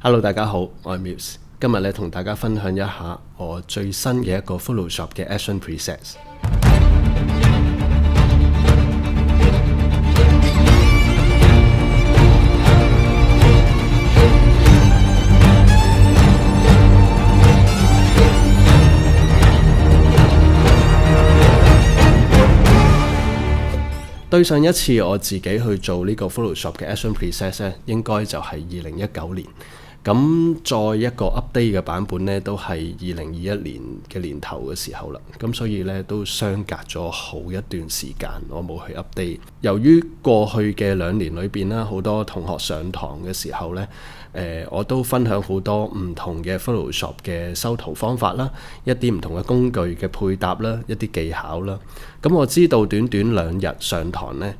Hello，大家好，我係 Muse，今日咧同大家分享一下我最新嘅一個 Photoshop 嘅 Action Presets。對上一次我自己去做呢個 Photoshop 嘅 Action Presets 咧，應該就係2019年。咁再一個 update 嘅版本呢，都係2021年嘅年頭嘅時候啦。咁所以呢，都相隔咗好一段時間，我冇去 update。由於過去嘅2年裏邊啦，好多同學上堂嘅時候呢，我都分享好多唔同嘅 Photoshop 嘅修圖方法啦，一啲唔同嘅工具嘅配搭啦，一啲技巧啦。咁我知道短短2日上堂呢，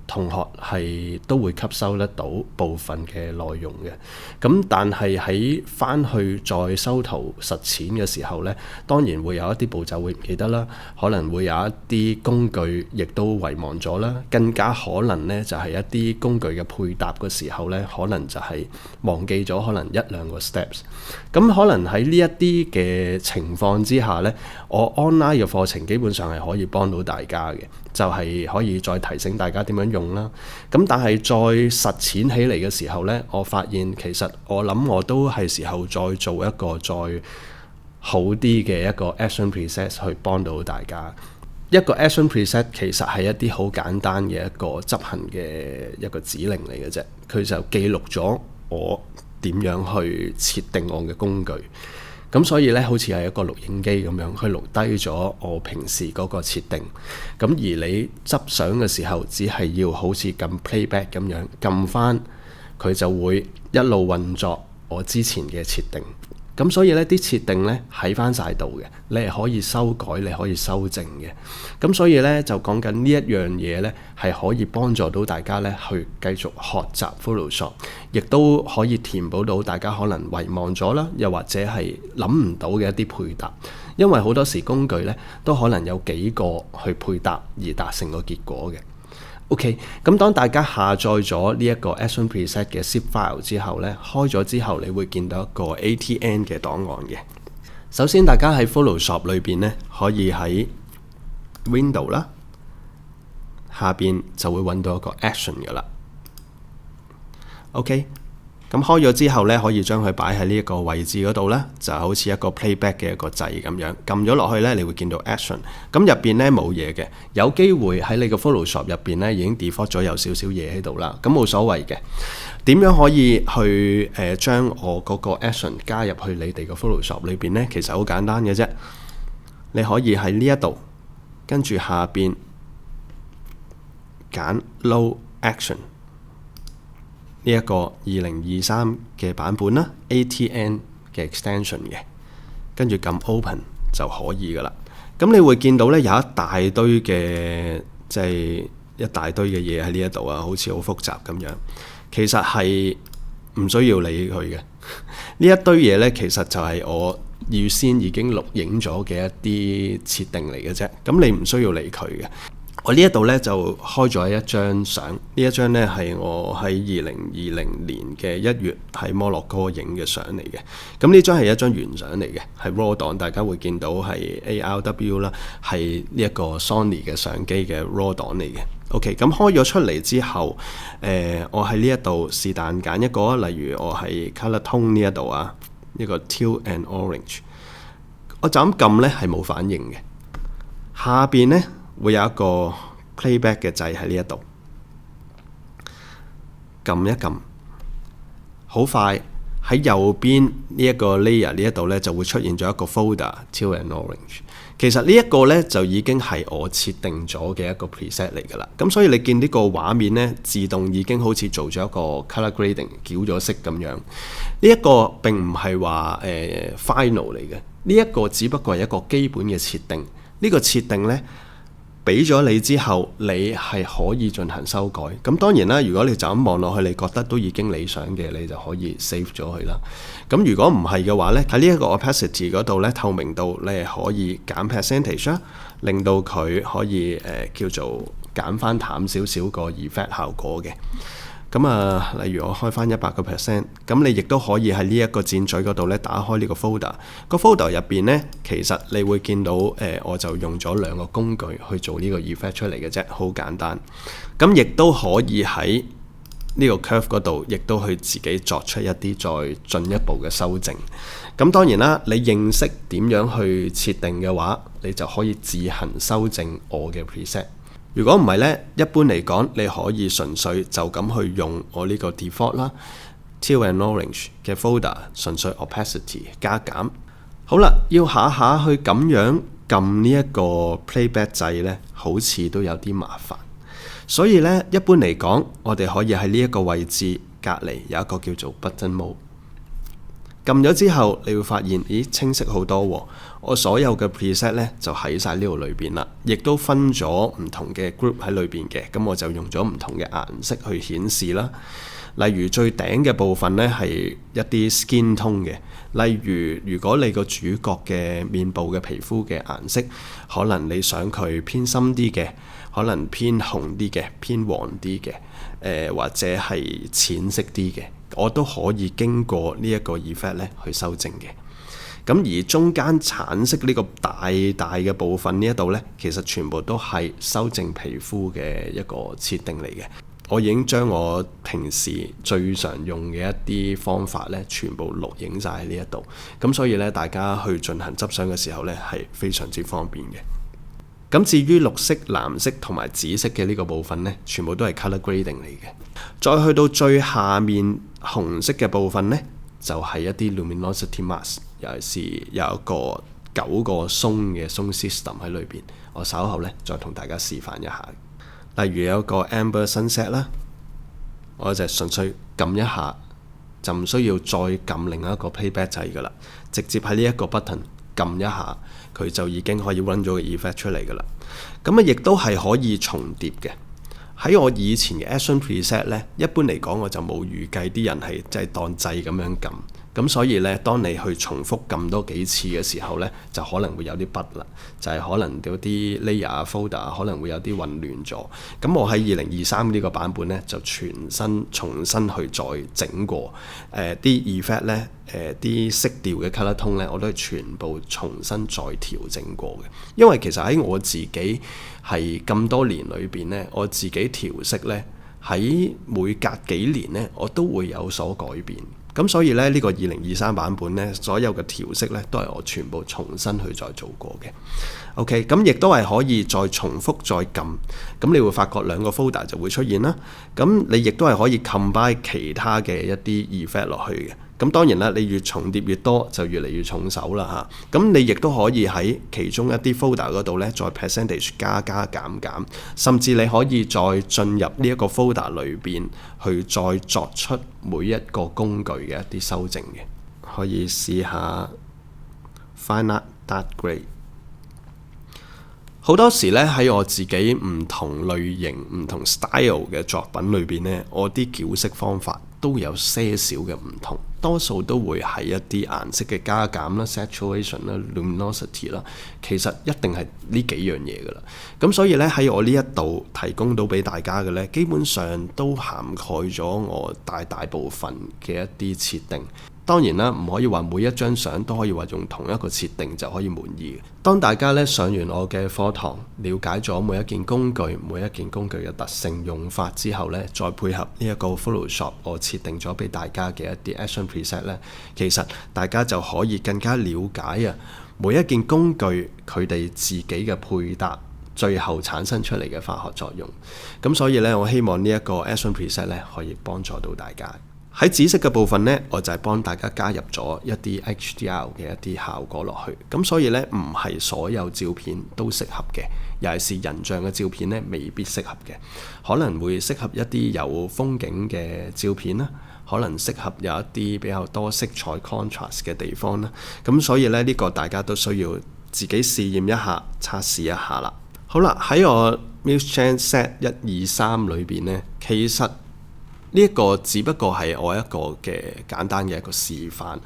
同學係都會吸收得到部分嘅內容嘅，咁但係喺翻去再修圖實踐嘅時候呢，當然會有一啲步驟會唔記得啦，可能會有一啲工具亦都遺忘咗啦，更加可能呢就係一啲工具嘅配搭嘅時候呢，可能就係忘記咗可能1-2個 steps。咁可能喺呢一啲嘅情況之下呢，我 online 嘅課程基本上係可以幫到大家嘅，就係可以再提醒大家點樣用啦。咁但係再實踐起嚟嘅時候呢，我發現其實我諗我都係時候再做一個再好啲嘅一個 Action Preset 去幫到大家。一個 Action Preset 其實係一啲好簡單嘅一個執行嘅一個指令嚟嘅啫，佢就記錄咗我點樣去設定我嘅工具。咁所以咧，好似係一個錄影機咁樣，去錄低咗我平時嗰個設定。咁而你執相嘅時候，只係要好似撳 playback 咁樣撳翻，佢就會一路運作我之前嘅設定。咁所以呢啲設定呢喺翻晒度嘅，你係可以修改，你可以修正嘅。咁所以呢，就講緊呢一樣嘢呢，係可以幫助到大家呢去繼續學習 Photoshop， 亦都可以填補到大家可能遺忘咗啦，又或者係諗唔到嘅一啲配搭。因為好多時工具呢都可能有幾個去配搭而達成個結果嘅。OK， 咁當大家下載咗呢一個 Action Preset 嘅 zip file 之後呢，開咗之後你會見到一個 ATN 嘅檔案嘅。首先大家喺 Photoshop 裏邊呢，可以喺 Window 啦，下邊就會揾到一個 Action 噶啦。OK， 咁開咗之後呢，可以將佢擺喺呢一個位置嗰度呢，就好似一個 playback 嘅一個掣咁樣，撳咗落去呢，你會見到 action。咁入邊呢冇嘢嘅，有機會喺你個 Photoshop 入邊呢已經 default 咗有少少嘢喺度啦，咁冇所謂嘅。點樣可以去將我嗰個 action 加入去你哋個 Photoshop 裏邊呢？其實好簡單嘅啫，你可以喺呢一度，跟住下邊揀 Load Action。呢一個2023嘅版本啦 ，ATN 嘅 extension 嘅，跟住撳 Open 就可以噶啦。咁你會見到呢有一大堆嘅即係一大堆嘅嘢喺呢一度啊，好似好複雜咁樣。其實係唔需要理佢嘅。呢一堆嘢呢，其實就係我預先已經錄影咗嘅一啲設定嚟嘅啫。咁你唔需要理佢嘅。我呢一度呢就開咗一張相，呢一張呢係我喺2020年嘅1月喺摩洛哥影嘅相嚟嘅。咁呢張係一張原相嚟嘅，係 RAW 檔，大家會見到係 ARW 啦，係呢一個 Sony 嘅相機嘅 RAW 檔嚟嘅。OK， 咁開咗出嚟之後，我喺呢一度是但揀一個，例如我係 Color Tone 呢一度啊，呢個 Teal and Orange， 我就咁撳呢係冇反應嘅。下邊呢會有一個 playback 嘅掣喺呢一度，撳一撳，好快喺右邊呢一個 layer 呢一度呢就會出現咗一個 folder Teal and Orange。其實呢一個呢就已經係我設定咗嘅一個 preset 嚟㗎啦。咁所以你見呢個畫面呢，自動已經好似做咗一個 color grading 矯咗色咁樣。呢一個並唔係話final 嚟嘅，呢一個只不過係一個基本嘅設定。呢個設定呢，俾咗你之後，你係可以進行修改。咁當然啦，如果你就咁望落去，你覺得都已經理想嘅，你就可以 save 咗佢啦。咁如果唔係嘅話呢，喺呢一個 opacity 嗰度呢，透明度你係可以減 percentage 啦，令到佢可以叫做減翻淡少少個 effect 效果嘅。咁例如我開翻100%，咁你亦都可以喺呢一個箭嘴嗰度咧打開呢個 folder。個 folder 入邊呢，其實你會見到我就用咗2個工具去做呢個 effect 出嚟嘅啫，好簡單。咁亦都可以喺呢個 curve 嗰度，亦都去自己作出一啲再進一步嘅修正。咁當然啦，你認識點樣去設定嘅話，你就可以自行修正我嘅 preset。如果唔係呢，一般嚟講，你可以純粹就咁去用我呢個 default 啦 ，teal and orange 嘅 folder， 純粹 opacity 加減。好啦，要下下去咁樣撳呢一個 playback 掣呢，好似都有啲麻煩。所以呢，一般嚟講，我哋可以喺呢一個位置隔離有一個叫做 button mode。撳咗之後，你會發現，咦，清晰好多喎！我所有嘅 preset 呢，就喺晒呢度裏邊啦，亦都分咗唔同嘅 group 喺裏邊嘅。咁我就用咗唔同嘅顏色去顯示啦。例如最頂嘅部分呢，係一啲 skin tone 嘅。例如果你個主角嘅面部嘅皮膚嘅顏色，可能你想佢偏深啲嘅，可能偏紅啲嘅，偏黃啲嘅，或者係淺色啲嘅，我都可以經過呢一個 effect 咧去修正嘅。咁而中間橙色呢個大大嘅部分呢一度呢，其實全部都係修正皮膚嘅一個設定嚟嘅。我已經將我平時最常用嘅一啲方法呢，全部錄影晒喺呢一度。咁所以呢，大家去進行執相嘅時候呢，係非常之方便嘅。咁至於綠色、藍色同埋紫色嘅呢個部分呢，全部都係 color grading 嚟嘅。再去到最下面紅色嘅部分呢，就係一啲 luminosity mask， 尤其是有一個9個鬆嘅鬆 system 喺裏邊。我稍後呢，再同大家示範一下。例如有一個 amber sunset 啦，我就純粹撳一下，就唔需要再撳另一個 playback 掣噶啦，直接喺呢一個 button 撳一下，佢就已經可以 run 咗個 effect 出嚟噶啦。咁亦都係可以重疊嘅。喺我以前嘅 action preset 呢，一般嚟講我就冇預計啲人係即係當掣咁樣撳。咁所以呢，當你去重複撳多幾次嘅時候呢，就可能會有啲筆啦，就係可能有啲 layer folder 可能會有啲混亂咗。咁我喺2023呢個版本呢，就重新去再整過啲 effect 呢，啲色調嘅 color tone 呢，我都係全部重新再調整過嘅。因為其實喺我自己係咁多年裏邊呢，我自己調色呢，喺每隔幾年呢，我都會有所改變。咁所以咧，呢個2023版本呢，所有嘅調色呢，都係我全部重新去再做過嘅。OK， 咁亦都係可以再重複再撳，咁你會發覺2個 folder 就會出現啦。咁你亦都係可以 combine 其他嘅一啲 effect 落去嘅。咁當然啦，你越重疊越多，就越嚟越重手啦嚇。咁你亦都可以喺其中一啲 folder 嗰度呢，再 percentage 加減，甚至你可以再進入呢一個 folder 裏邊去再作出每一個工具嘅一啲修正嘅。可以試下 Fine Art Dark Grade。好多時咧，喺我自己唔同類型、唔同 style 嘅作品裏邊呢，我啲矯色方法都有些少嘅唔同，多數都會係一啲顏色嘅加減啦、saturation 啦、luminosity 啦，其實一定係呢幾樣嘢噶啦。咁所以呢，喺我呢一度提供到俾大家嘅呢，基本上都涵蓋咗我大部分嘅一啲設定。當然啦，唔可以話每一張相都可以話用同一個設定就可以滿意。當大家咧上完我嘅課堂，了解咗每一件工具嘅特性用法之後咧，再配合呢一個 Photoshop 我設定咗俾大家嘅一啲 action preset 咧，其實大家就可以更加了解啊每一件工具佢哋自己嘅配搭，最後產生出嚟嘅化學作用。咁所以咧，我希望呢一個 action preset 咧可以幫助到大家。喺紫色嘅部分呢，我就係幫大家加入咗一啲 HDR 嘅一啲效果落去。咁所以呢，唔係所有照片都適合嘅，尤其是人像嘅照片呢，未必適合嘅。可能會適合一啲有風景嘅照片啦，可能適合有一啲比較多色彩 contrast 嘅地方啦。咁所以呢，呢個大家都需要自己試驗一下、測試一下啦。好啦，喺我 Muse Set 123裏邊呢，其實呢一個只不過係我一個嘅簡單嘅一個示範，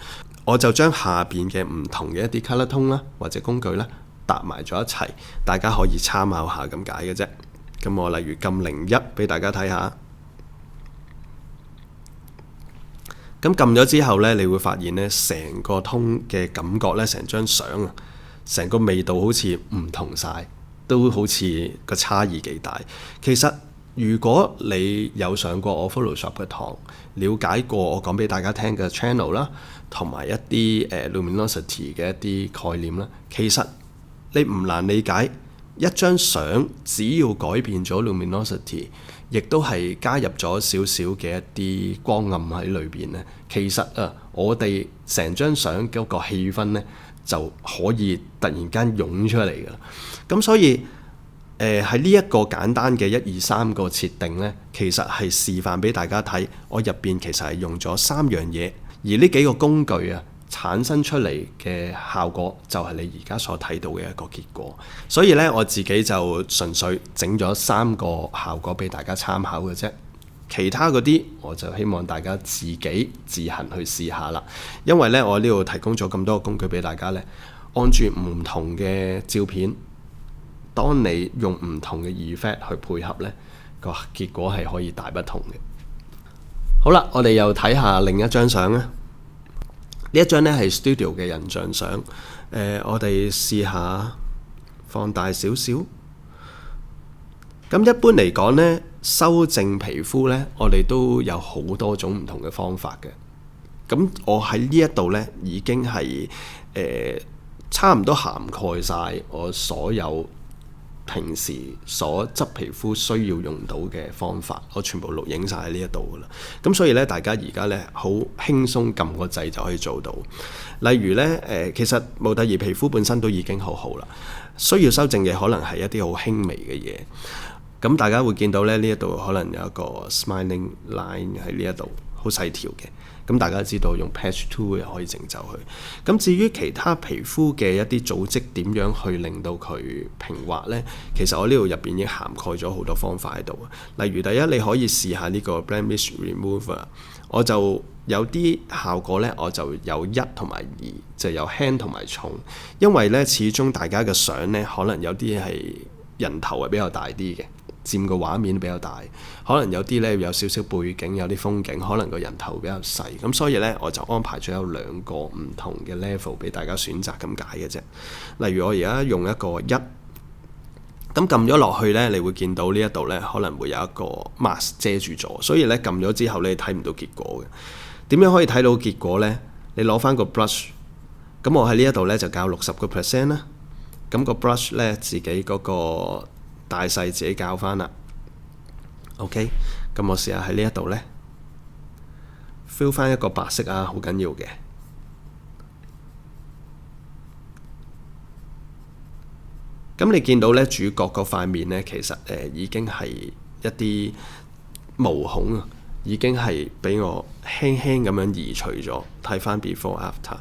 我就將下邊嘅唔同嘅一啲 color tone 啦，或者工具啦，搭埋咗一齊，大家可以參考下咁解嘅啫。咁我例如撳01俾大家睇下，咁撳咗之後呢，你會發現呢，成個通嘅感覺呢，成張相啊，成個味道好似唔同晒，都好似個差異幾大。其實如果你有上過我 Photoshop 嘅堂，了解過我講俾大家聽嘅 channel 啦，同埋一啲luminosity 嘅一啲概念啦，其實你唔難理解，一張相只要改變咗 luminosity，亦都係加入咗少少嘅一啲光暗喺裏邊呢，其實我哋成張相嗰個氣氛呢，就可以突然間湧出嚟㗎。咁所以喺呢一個簡單嘅1、2、3個設定呢，其實係示範俾大家睇，我入邊其實係用咗3樣嘢，而呢幾個工具啊產生出嚟嘅效果就係你而家所睇到嘅一個結果。所以呢，我自己就純粹整咗3個效果俾大家參考嘅啫，其他嗰啲我就希望大家自己自行去試下啦。因為呢，我呢度提供咗咁多個工具俾大家呢，按住唔同嘅照片，當你用唔同嘅 effect 去配合呢，個結果係可以大不同嘅。好啦，我哋又睇下另一張相啊。呢一張呢係 Studio 嘅人像相，我哋試下放大少少。咁一般嚟講呢，修正皮膚呢，我哋都有好多種唔同嘅方法嘅。咁我喺呢一度呢，已經係差唔多涵蓋晒我所有平時所執皮膚需要用到嘅方法，我全部錄影晒喺呢一度噶啦。咁所以咧，大家而家咧好輕鬆撳個掣就可以做到。例如咧，其實模特兒皮膚本身都已經好好啦，需要修正嘅可能係一啲好輕微嘅嘢。咁大家會見到咧，呢一度可能有一個 smiling line 喺呢一度，好細條嘅。咁大家知道用 Patch Tool 又可以整走佢。咁至於其他皮膚嘅一啲組織點樣去令到佢平滑呢？其實我呢度入邊已經涵蓋咗好多方法喺度。例如第一，你可以試下呢個 Blemish Remover， 我就有啲效果呢，我就有1同埋2，就有輕同埋重。因為呢，始終大家嘅相呢，可能有啲係人頭係比較大啲嘅，佔個畫面比較大，可能有啲呢有少少背景，有啲風景，可能個人頭比較細，咁所以呢，我就安排咗有2個唔同嘅 level 俾大家選擇咁解嘅啫。例如我而家用一個1，咁撳咗落去呢，你會見到呢一度呢可能會有一個 mask 遮住咗，所以呢，撳咗之後你睇唔到結果嘅。點樣可以睇到結果呢？你攞翻個 brush， 咁我喺呢一度呢就校60% 啦，咁個 brush 呢，自己嗰個大細自己校翻啦。OK， 咁我試下喺呢一度呢 fill 翻一個白色啊，好緊要嘅。咁你見到呢主角嗰塊面呢，其實已經係一啲毛孔啊，已經係俾我輕輕咁樣移除咗。睇翻 before after，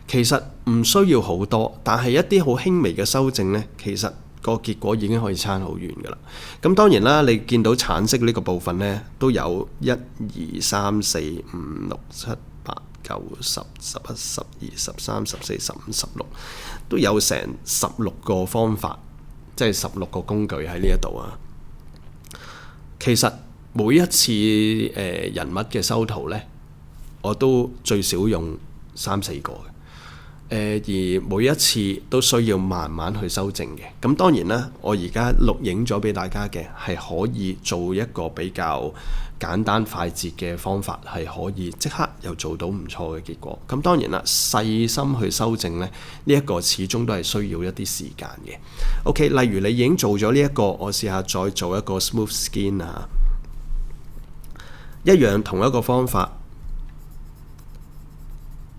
其實唔需要好多，但係一啲好輕微嘅修正呢，其實個結果已經可以差好遠噶啦。咁當然啦，你見到橙色呢個部分呢，都有1、2、3、4、5、6、7、8、9、10、11、12、13、14、15、16，都有成16個方法，即係16個工具喺呢一度啊。其實每一次人物嘅修圖呢，我都最少用3、4個嘅。而每一次都需要慢慢去修正嘅。咁當然啦，我而家錄影咗俾大家嘅係可以做一個比較簡單快捷嘅方法，係可以即刻又做到唔錯嘅結果。咁當然啦，細心去修正呢，呢一個始終都係需要一啲時間嘅。OK， 例如你已經做咗呢一個，我試下再做一個 smooth skin 啊，一樣同一個方法。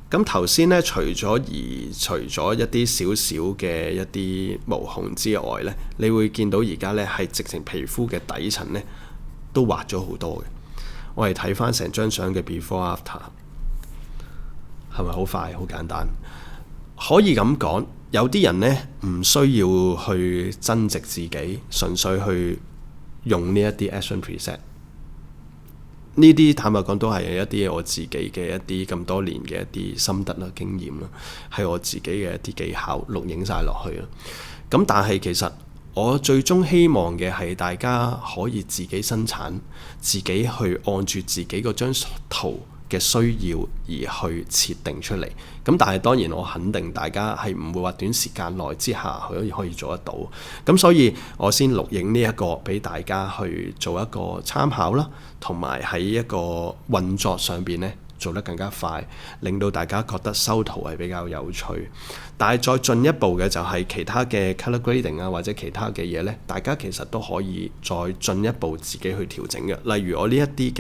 咁頭先咧，除咗一啲少少嘅一啲毛孔之外咧，你會見到而家咧係直情皮膚嘅底層咧都畫咗好多嘅。我哋睇翻成張相嘅 before after， 係咪好快好簡單？可以咁講，有啲人咧唔需要去增值自己，純粹去用呢一啲 action preset。呢啲坦白講都係一啲我自己嘅一啲咁多年嘅一啲心得啦、經驗啦，係我自己嘅一啲技巧錄影晒落去啦。咁但係其實我最終希望嘅係大家可以自己生產，自己去按住自己嗰張圖嘅需要而去設定出嚟。咁但係當然我肯定大家係唔會話短時間內之下可以做得到。咁所以我先錄影呢一個俾大家去做一個參考啦，同埋喺一個運作上邊呢，做得更加快，令到大家覺得修圖係比較有趣。但係再進一步嘅就係其他嘅 color grading 啊，或者其他嘅嘢呢，大家其實都可以再進一步自己去調整嘅。例如我呢一啲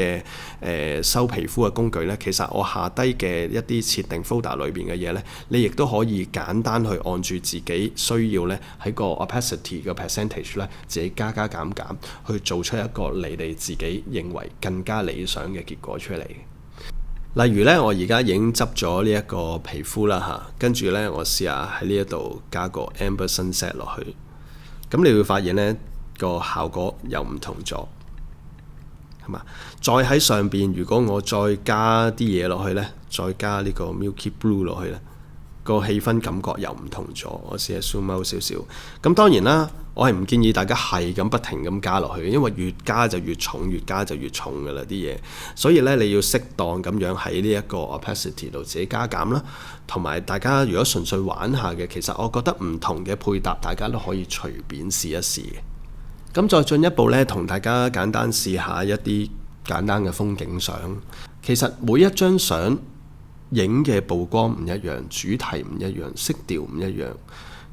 嘅修皮膚嘅工具呢，其實我下低嘅一啲設定 folder 裏邊嘅嘢呢，你亦都可以簡單去按住自己需要呢，喺個 opacity 嘅 percentage 呢，自己加減去做出一個你哋自己認為更加理想嘅結果出嚟。例如呢，我而家已經執咗呢一個皮膚啦嚇，跟住呢，我試下喺呢一度加個 Amber Sunset 落去，咁你會發現呢個效果又唔同咗，係嘛？再喺上邊，如果我再加啲嘢落去呢，再加呢個 Milky Blue 落去呢，個氣氛感覺又唔同咗。我試下 zoom out 少少。咁當然啦，我係唔建議大家係咁不停咁加落去，因為越加就越重，越加就越重㗎啦啲嘢。所以咧，你要適當咁樣喺呢一個 opacity 度自己加減啦。同埋大家如果純粹玩下嘅，其實我覺得唔同嘅配搭，大家都可以隨便試一試嘅。咁再進一步咧，同大家簡單試下一啲簡單嘅風景相。其實每一張相影嘅曝光唔一樣，主題唔一樣，色調唔一樣，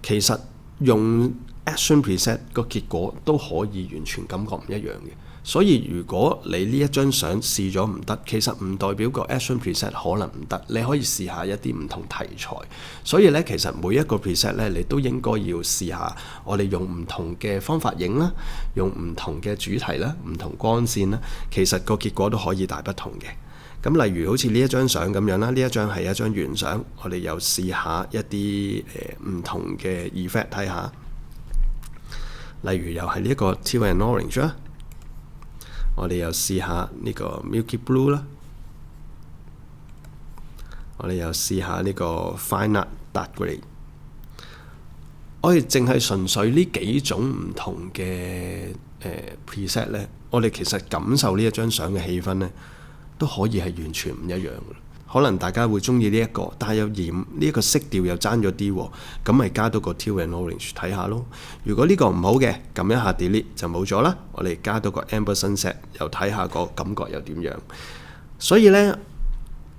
其實用 Action Preset 個結果都可以完全感覺唔一樣嘅。所以如果你呢一張相試咗唔得，其實唔代表個 Action Preset 可能唔得，你可以試下一啲唔同題材。所以咧，其實每一個 preset 咧，你都應該要試下我哋用唔同嘅方法影啦，用唔同嘅主題啦，唔同光線啦，其實個結果都可以大不同嘅。咁例如好似呢一張相咁樣啦，呢一張係一張原相，我哋又試下一啲唔同嘅 effect 睇下。例如又係呢一個 teal and orange 啦，我哋又試下呢個 milky blue 啦，我哋又試下呢個 fine art dark grey。我哋淨係純粹呢幾種唔同嘅preset 咧，我哋其實感受呢一張相嘅氣氛咧，都可以係完全唔一樣嘅。可能大家會中意呢一個，但係又嫌呢一個色調又爭咗啲，咁咪加多個 teal and orange 睇下咯。如果呢個唔好嘅，撳一下 delete 就冇咗啦。我哋加多個 amber sunset，又睇下個感覺又點樣。所以呢，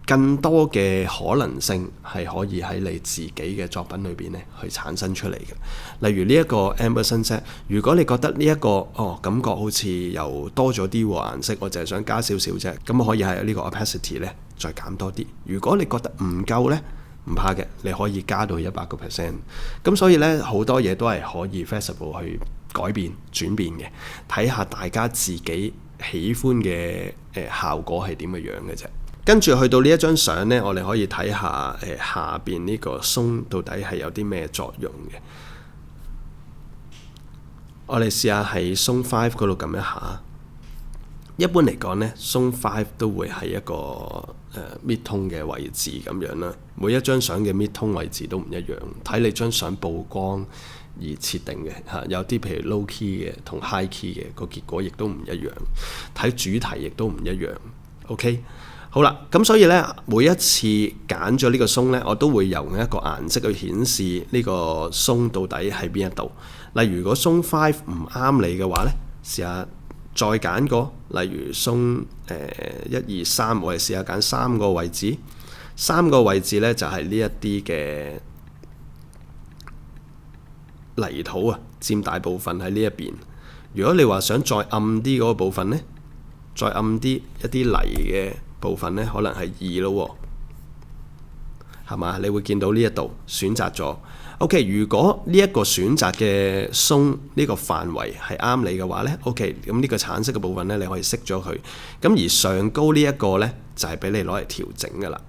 更多嘅可能性係可以喺你自己嘅作品裏邊咧去產生出嚟嘅。例如呢一個 amber sunset， 如果你覺得呢一個感覺好似又多咗啲顏色，我淨係想加少少啫，咁可以喺呢個 opacity 咧再減多啲。如果你覺得唔夠呢，唔怕嘅，你可以加到100%。咁所以呢，好多嘢都係可以 flexible 去改變轉變嘅，睇下大家自己喜歡嘅效果係點嘅樣嘅啫。跟住去到呢一張相呢，我哋可以睇下下邊呢個鬆到底係有啲咩作用嘅。我哋試下喺鬆5嗰度撳一下。一般嚟講呢，鬆5都會係一個mid tone 嘅位置咁樣啦。每一張相嘅 mid tone 位置都唔一樣，睇你張相曝光而設定嘅嚇。有啲譬如 low key 嘅同 high key 嘅個結果亦都唔一樣，睇主題亦都唔一樣。OK。好啦，咁所以呢，每一次揀咗呢個鬆呢，我都會用一個顏色去顯示呢個鬆到底喺邊一度。例如如果鬆5唔啱你嘅話呢，試下再揀個，例如鬆1、2、3，我哋試下揀3個位置。3個位置呢，就係呢一啲嘅泥土啊，佔大部分喺呢一邊。如果你話想再暗啲嗰個部分呢，再暗啲一啲泥嘅部分呢，可能係2咯，係嘛？你會見到呢一度選擇咗。OK， 如果呢一個選擇嘅鬆呢個範圍係啱你嘅話呢， OK， 咁呢個橙色嘅部分呢，你可以熄咗佢。咁而上高呢一個呢，就係俾你攞嚟調整噶啦。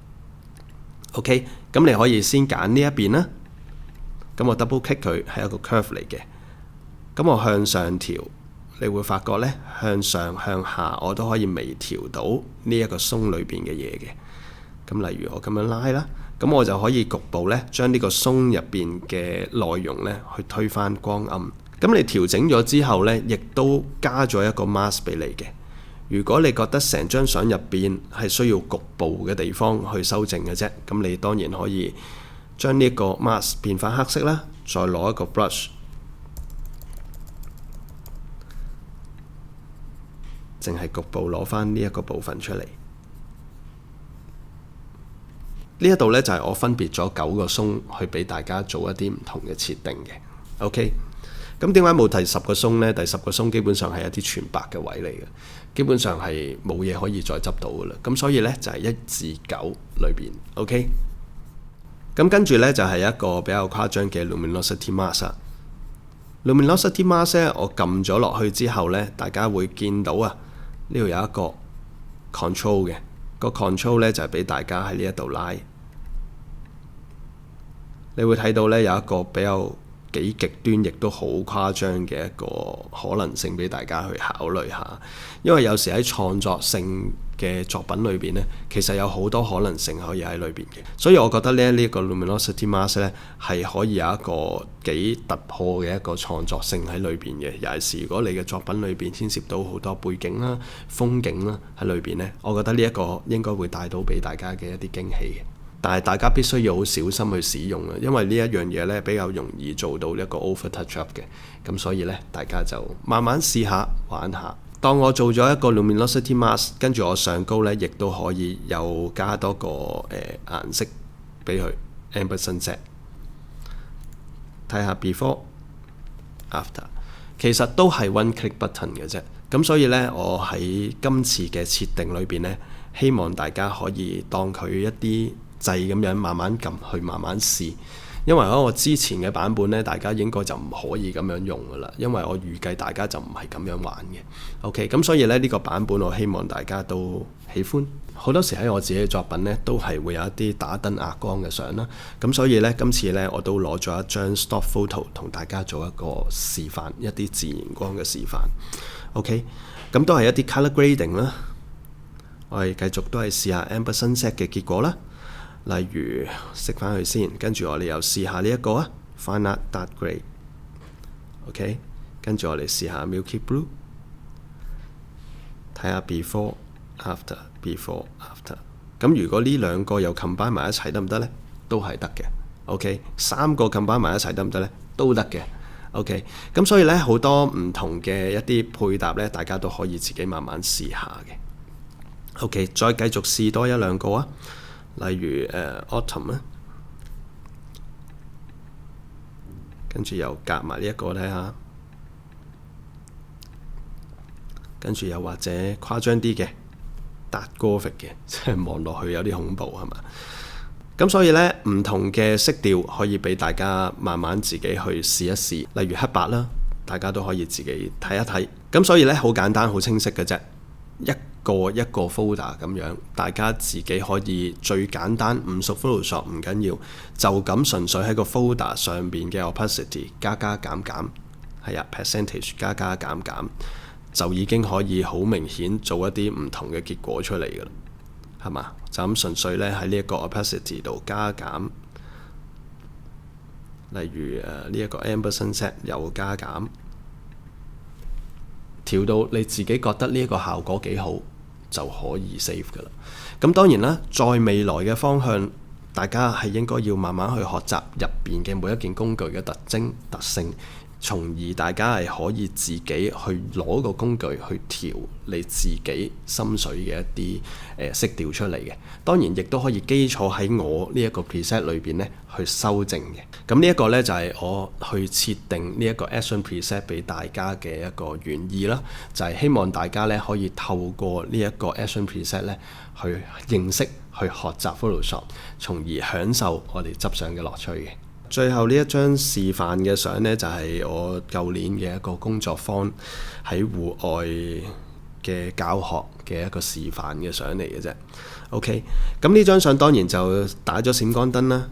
OK， 咁你可以先揀呢一邊啦。咁我 double click 佢係一個 curve 嚟嘅。咁我向上調。你會發覺呢，向上向下我都可以微調到呢一個鬆裏邊嘅嘢嘅。咁例如我咁樣拉啦，咁我就可以局部呢將呢個鬆入邊嘅內容呢去推返光暗。咁你調整咗之後呢，亦都加咗一個 mask 俾你嘅。如果你覺得成張相入邊係需要局部嘅地方去修正嘅啫，咁你當然可以將呢個 mask 變返黑色啦，再攞一個 brush， 淨係局部攞返呢一個部分出嚟。呢一度呢，就係我分別咗9個松去俾大家做一啲唔同嘅設定嘅。OK， 咁點解冇第10個松呢？第10個松基本上係一啲全白嘅位嚟嘅，基本上係冇嘢可以再執到噶啦。咁所以呢，就係1至9裏邊。OK， 咁跟住呢，就係一個比較誇張嘅 luminosity mask。luminosity mask 呢，我撳咗落去之後呢，大家會見到啊，呢度有一個 control 嘅。個 control 咧就係俾大家喺呢一度拉，你會睇到咧有一個比較幾極端，亦都好誇張嘅一個可能性俾大家去考慮下。因為有時喺創作性嘅作品裏邊呢，其實有好多可能性可以喺裏邊嘅，所以我覺得呢個 luminosity mask 咧係可以有一個幾突破嘅一個創作性喺裏邊嘅。尤其是如果你嘅作品裏邊牽涉到好多背景啦、風景啦喺裏邊呢，我覺得呢一個應該會帶到俾大家嘅一啲驚喜嘅。但係大家必須要好小心去使用啊，因為呢一樣嘢呢比較容易做到一個 over touch up 嘅，咁所以呢，大家就慢慢試下玩下。當我做咗一個 luminosity mask， 跟住我上高呢，亦都可以又加多個顏色俾佢 amber sunset。睇下 before after， 其實都係 one click button 嘅啫。咁所以呢，我喺今次嘅設定裏邊呢，希望大家可以當佢一啲掣咁樣慢慢撳去慢慢試。因為喺我之前嘅版本呢，大家應該就唔可以咁樣用噶啦，因為我預計大家就唔係咁樣玩嘅。OK， 咁所以呢，呢個版本我希望大家都喜歡。好多時喺我自己嘅作品呢，都係會有一啲打燈壓光嘅相啦。咁所以呢，今次呢，我都攞咗一張 stock photo 同大家做一個示範，一啲自然光嘅示範。OK， 咁都係一啲 color grading 啦。我哋繼續都係試下 amber sunset 嘅結果啦。例如熄返佢先，跟住我哋又試下呢一個啊 fine art dark grey。OK， 跟住我哋試下 milky blue， 睇下 before after before after。咁如果呢兩個又 combine 埋一齊得唔得呢？都係得嘅。OK， 3個 combine 埋一齊得唔得呢？都得嘅。OK， 咁所以呢，好多唔同嘅一啲配搭呢，大家都可以自己慢慢試下嘅。OK， 再繼續試多一兩個啊。例如autumn 啊，跟住又夾埋呢一個睇下，跟住又或者誇張啲嘅 dark gothic 嘅，即係望落去有啲恐怖係嘛？咁所以呢，唔同嘅色調可以俾大家慢慢自己去試一試。例如黑白啦，大家都可以自己睇一睇。咁所以呢，好簡單好清晰嘅啫，一個 folder 咁樣，大家自己可以最簡單，唔熟 Photoshop 唔緊要，就咁純粹喺個 folder 上邊嘅 opacity 加減，係啊 percentage 加減，就已經可以好明顯做一啲唔同嘅結果出嚟㗎啦，係嘛？就咁純粹咧喺呢一個 opacity 度加減，例如呢一個 amber sunset 又加減，調到你自己覺得呢一個效果幾好，就可以 save 㗎啦。咁當然啦，在未來嘅方向，大家係應該要慢慢去學習入邊嘅每一件工具嘅特徵特性，從而大家係可以自己去攞個工具去調你自己心水嘅一啲色調出嚟嘅。當然亦都可以基礎喺我呢一個 preset 裏邊呢去修正嘅。咁呢一個呢，就係我去設定呢一個 action preset 俾大家嘅一個原意啦，就係希望大家呢可以透過呢一個 action preset 呢去認識、去學習 Photoshop， 從而享受我哋執相嘅樂趣嘅。最後呢一張示範嘅相呢，就係我舊年嘅一個工作坊喺戶外嘅教學嘅一個示範嘅相嚟嘅啫。OK， 咁呢張相當然就打咗閃光燈啦。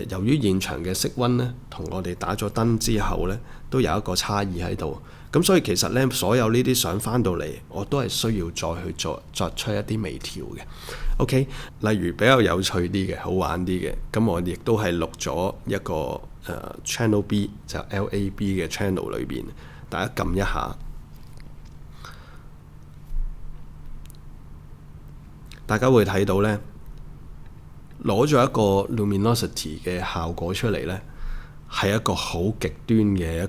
由於現場嘅色溫呢，同我哋打咗燈之後呢，都有一個差異喺度。咁所以其實呢，所有呢啲相翻到嚟，我都係需要再去作出一啲微調嘅。OK， 例如比較有趣啲嘅、好玩啲嘅，咁我亦都係錄咗一個channel B， 就 LAB 嘅 channel 裏邊，大家撳一下，大家會睇到呢，攞咗一個 luminosity 嘅效果出嚟呢，係一個好極端嘅一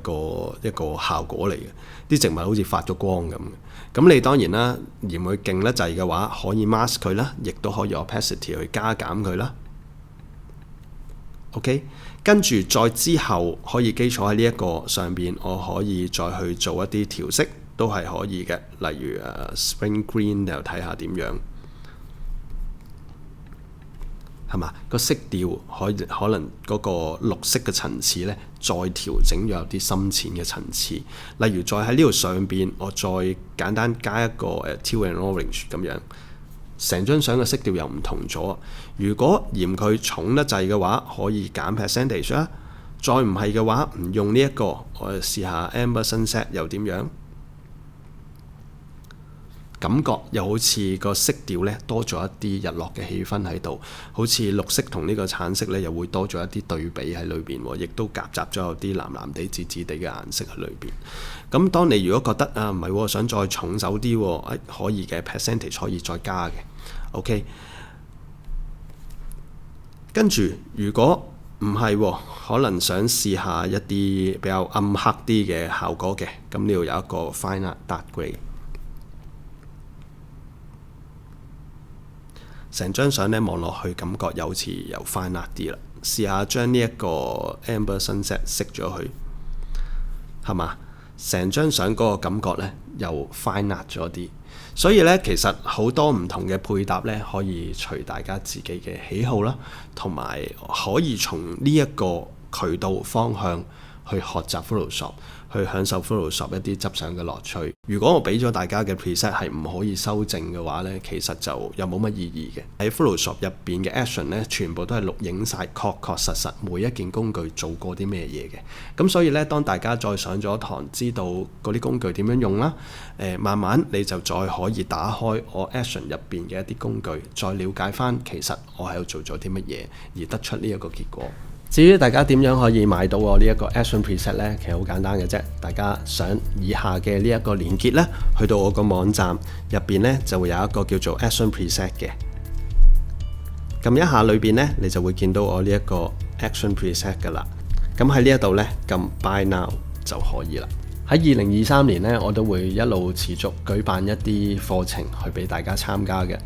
個效果嚟嘅。啲植物好似發咗光咁。咁你當然啦，嫌佢勁得滯嘅話，可以 mask 佢啦，亦都可以 opacity 去加減佢啦。OK， 跟住再之後可以基礎喺呢一個上邊，我可以再去做一啲調色，都係可以嘅。例如spring green 又睇下點樣，係嘛？個色調可能嗰個綠色嘅層次呢，再調整有啲深淺嘅層次。例如再喺呢度上邊，我再簡單加一個teal and orange 咁樣。成張相嘅色調又唔同咗。如果嫌佢重得滯嘅話，可以減 percentage 啦。再唔係嘅話，唔用呢一個，我哋試下 amber sunset 又點樣？感覺又好似個色調呢多咗一啲日落嘅氣氛喺度，好似綠色同呢個橙色呢又會多咗一啲對比喺裏邊，亦都夾雜咗有啲藍藍地、紫紫地嘅顏色喺裏邊。咁當你如果覺得唔係，想再重手啲，可以嘅 percentage 可以再加嘅。OK， 跟住如果唔係，可能想試下一啲比較暗黑啲嘅效果嘅，咁呢度有一個 fine art dark grey。成張相呢望落去感覺又好似又 fine art 啲啦。試下將呢一個 amber sunset 熄咗佢，係嘛？成張相嗰個感覺呢又 fine art 咗啲。所以呢，其實好多唔同嘅配搭呢，可以隨大家自己嘅喜好啦，同埋可以從呢一個渠道方向去學習 Photoshop， 去享受 Photoshop 一啲執相嘅樂趣。如果我俾咗大家嘅 preset 係唔可以修正嘅話呢，其實就又冇乜意義嘅。喺 Photoshop 入邊嘅 action 呢，全部都係錄影晒確確實實每一件工具做過啲咩嘢嘅。咁所以呢，當大家再上咗堂，知道嗰啲工具點樣用啦，慢慢你就再可以打開我 action 入邊嘅一啲工具，再了解翻其實我喺度做咗啲乜嘢，而得出呢一個結果。至於大家點樣可以買到我呢一個 Action Preset 呢？其實好簡單嘅啫，大家上以下嘅呢一個連結呢，去到我個網站入邊呢，就會有一個叫做 Action Preset 嘅，撳一下裏邊呢，你就會見到我呢一個 Action Preset 噶啦。咁喺呢一度呢，撳 Buy Now 就可以啦。喺2023年呢，我都會一路持續舉辦一啲課程去俾大家參加嘅。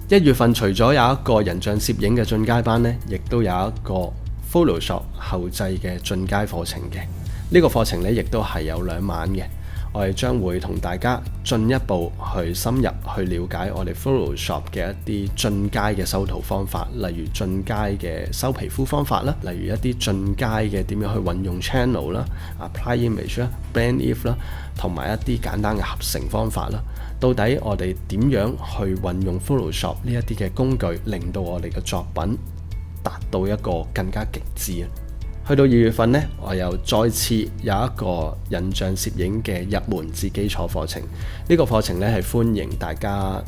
1月份除咗有一個人像攝影嘅進階班呢，亦都有一個Photoshop 後製嘅進階課程嘅。呢個課程呢，亦都係有2晚嘅。我哋將會同大家進一步去深入去了解我哋 Photoshop 嘅一啲進階嘅修圖方法，例如進階嘅修皮膚方法啦，例如一啲進階嘅點樣去運用 channel 啦、apply image 啦、blend if 啦，同埋一啲簡單嘅合成方法啦。到底我哋點樣去運用 Photoshop 呢一啲嘅工具，令到我哋嘅作品達到一個更加極致啊！去到2月份呢，我又再次有一個人像攝影嘅入門至基礎課程。呢個課程呢，係歡迎大家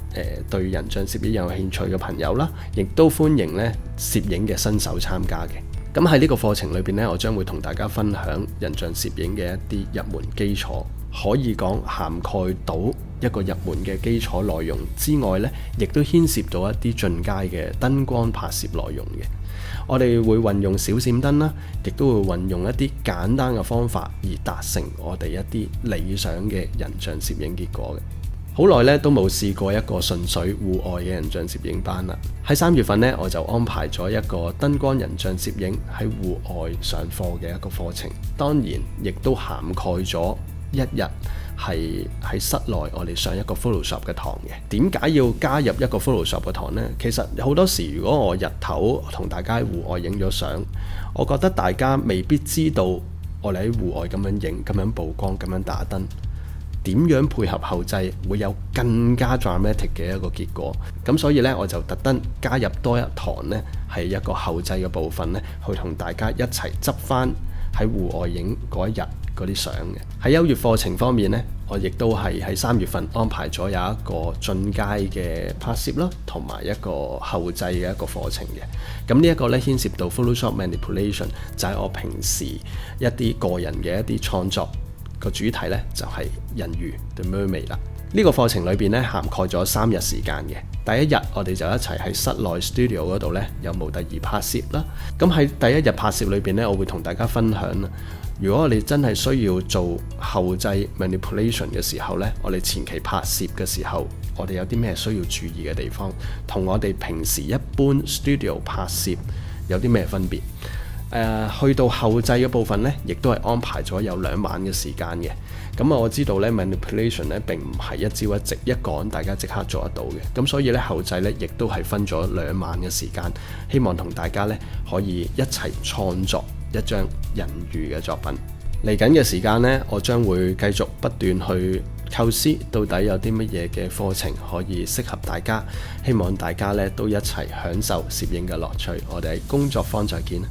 對人像攝影有興趣嘅朋友啦，亦都歡迎呢攝影嘅新手參加嘅。咁喺呢個課程裏邊呢，我將會同大家分享人像攝影嘅一啲入門基礎，可以講涵蓋到一個入門嘅基礎內容之外呢，亦都牽涉到一啲進階嘅燈光拍攝內容嘅。我哋會運用小閃燈啦，亦都會運用一啲簡單嘅方法而達成我哋一啲理想嘅人像攝影結果嘅。好耐咧都冇試過一個純粹戶外嘅人像攝影班啦。喺3月份呢，我就安排咗一個燈光人像攝影喺戶外上課嘅一個課程，當然亦都涵蓋咗一日係喺室內我哋上一個 Photoshop 嘅堂嘅。點解要加入一個 Photoshop 嘅堂呢？其實好多時如果我日頭同大家喺戶外影咗相，我覺得大家未必知道我哋喺戶外咁樣影、咁樣曝光、咁樣打燈，點樣配合後製會有更加 dramatic 嘅一個結果。咁所以呢，我就特登加入多一堂呢，係一個後製嘅部分呢，去同大家一齊執翻喺戶外影嗰一日嗰啲相嘅。喺優越課程方面呢，我亦都係喺3月份安排咗有一個進階嘅拍攝啦，同埋一個後製嘅一個課程嘅。咁呢一個呢，牽涉到 Photoshop Manipulation， 就係我平時一啲個人嘅一啲創作個主題呢，就係人魚 The Mermaid 啦。呢個課程裏邊咧涵蓋咗3日時間嘅。第一日我哋就一齊喺室內 studio 嗰度咧有模特兒拍攝啦。咁喺第一日拍攝裏邊咧，我會同大家分享啦。如果我哋真係需要做後製 manipulation 嘅時候呢，我哋前期拍攝嘅時候，我哋有啲咩需要注意嘅地方，同我哋平時一般 studio 拍攝有啲咩分別？去到後製嘅部分呢，亦都係安排咗有2晚嘅時間嘅。咁我知道呢 manipulation 呢並唔係一朝一夕一講大家即刻做得到嘅。咁所以呢，後製呢亦都係分咗2晚嘅時間，希望同大家呢可以一齊創作一張人魚嘅作品。嚟緊嘅時間呢，我將會繼續不斷去構思到底有啲乜嘢嘅課程可以適合大家，希望大家呢都一齊享受攝影嘅樂趣。我哋喺工作坊再見。